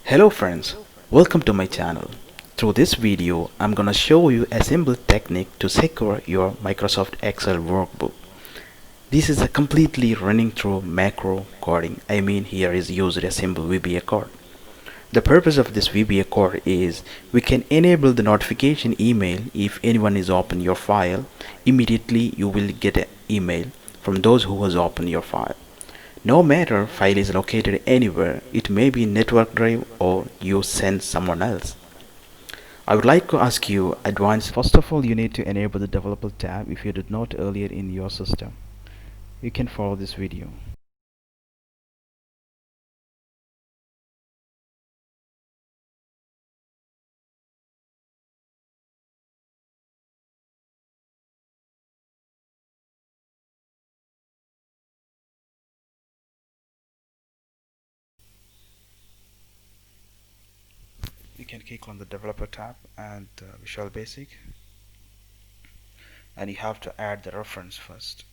Hello friends, welcome to my channel. Through this video, I'm gonna show you a simple technique to secure your Microsoft Excel workbook. This is a completely running through macro coding. Here is used a simple VBA code. The purpose of this VBA code is we can enable the notification email if anyone is open your file. Immediately you will get an email from those who has opened your file. No matter file is located anywhere, it may be network drive or you send someone else. I would like to ask you advanced. First of all, you need to enable the developer tab if you did not earlier in your system. You can follow this video. You can click on the developer tab and Visual Basic, and you have to add the reference first.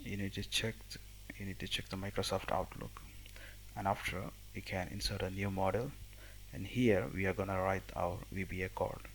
You need to check the Microsoft Outlook, and after you can insert a new model, and here we are gonna write our VBA code.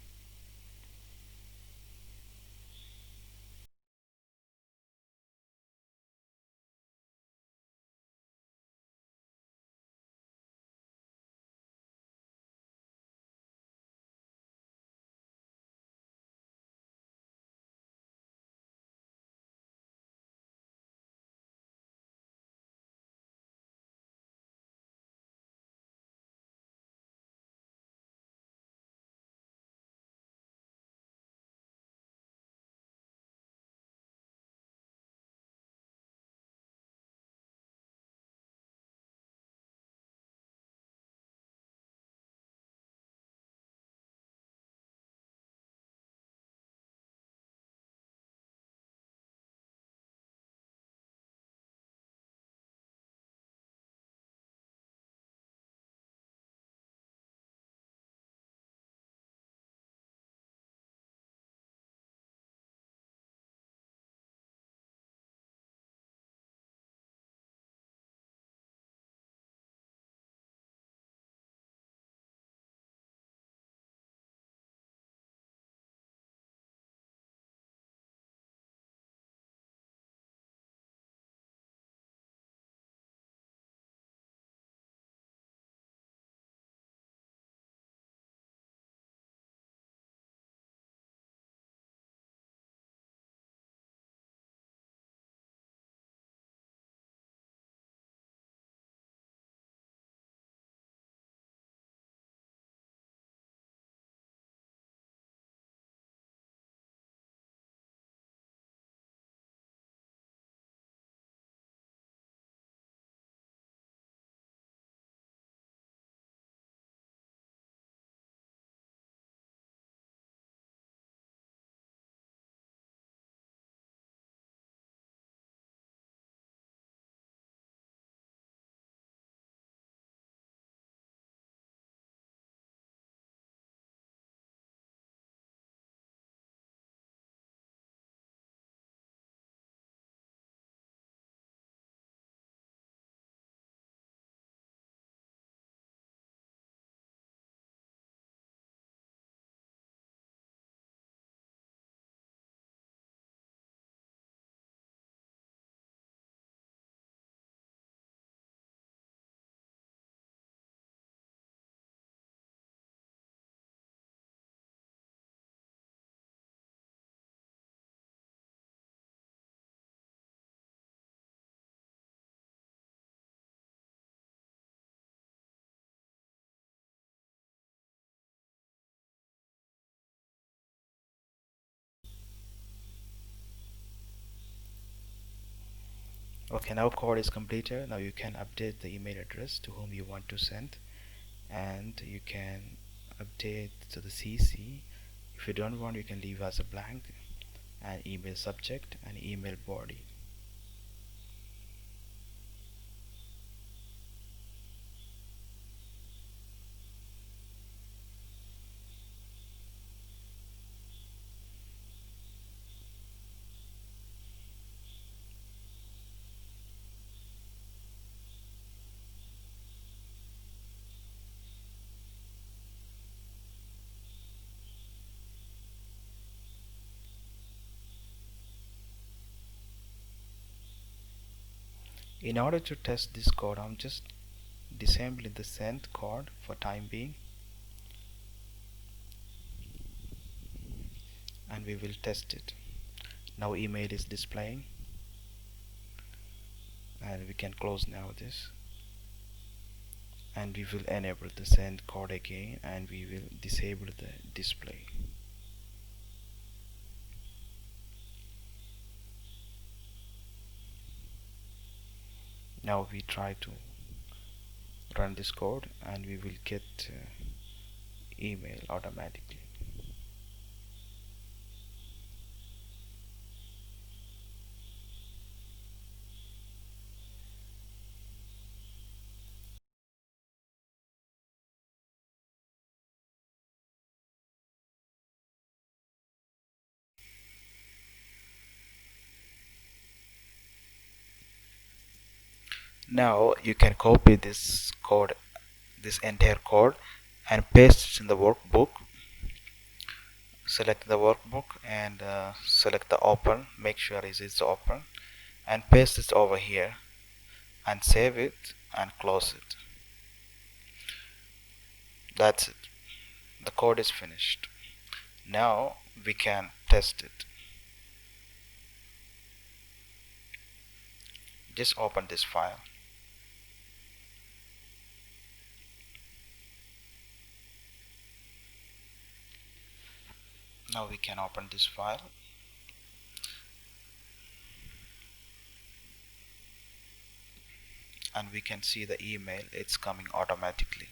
Okay, now code is completed. Now you can update the email address to whom you want to send, and you can update to the CC. If you don't want, you can leave as a blank, and email subject and email body. In order to test this code, I'm just disabling the send code for time being, and we will test it. Now email is displaying, and we can close now this, and we will enable the send code again, and we will disable the display. Now we try to run this code, and we will get email automatically. Now you can copy this code, this entire code, and paste it in the workbook. Select the workbook and select the open, make sure it is open, and paste it over here, and save it and close it. That's it, the code is finished. Now we can test it. Just open this file. Now we can open this file, and we can see the email, it's coming automatically.